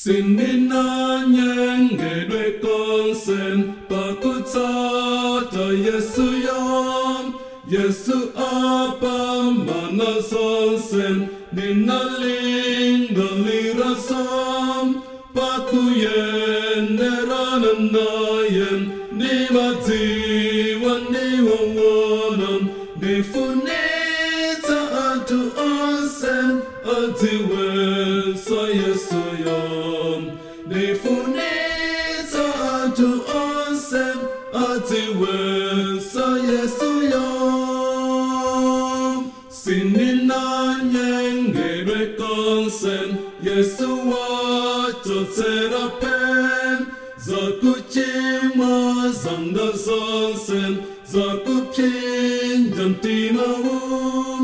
Sinina nyenge konsen pakutata Yesu yam Yesu apa mana sonsen ninaling dalirasam pakuyen nerananayen nimatiwan niwawanam nifunita atu onsen atiwe sa Yesu yam nifunita atu onsen atiwe sa Yesu yam sinina nyenge konsen Yesu wacho terapen zakuchima zanga sonsen zakupin jantinawum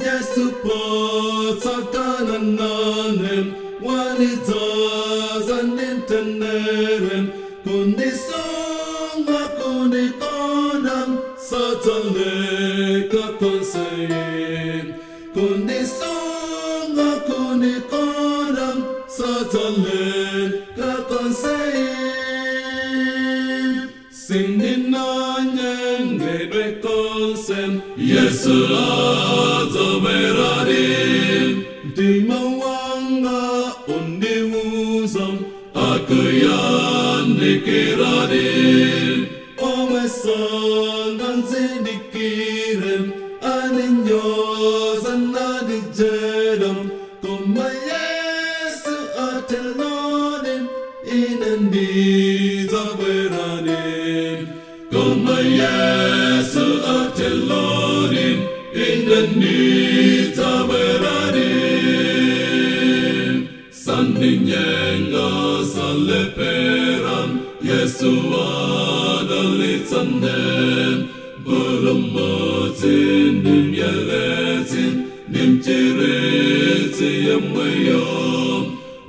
Yesu pasakanananem wanita zaninteneren kundisonga kundikonam sataleka konsen kundisonga kundikonam sataleka konsen sinina nyenge konsen Yesu azameradim dimawanga undiwuzam akayan dikiradim omesangan zidikirem aninyozan nadijedam koma Yesu atelodim inandizaberadim koma Yesu atelodim inandizaberadim sandinyenga saleperam Yesu adalitsanem bulumutin nimyaletin nimchiriti yamwayom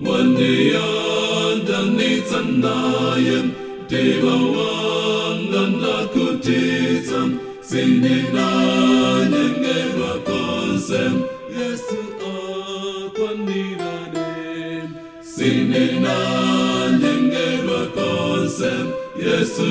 waniyandanitsanayem Divawangandakutitam Sininanyengeva konsem Yesu akwandiranem Sininanyengeva konsem Yesu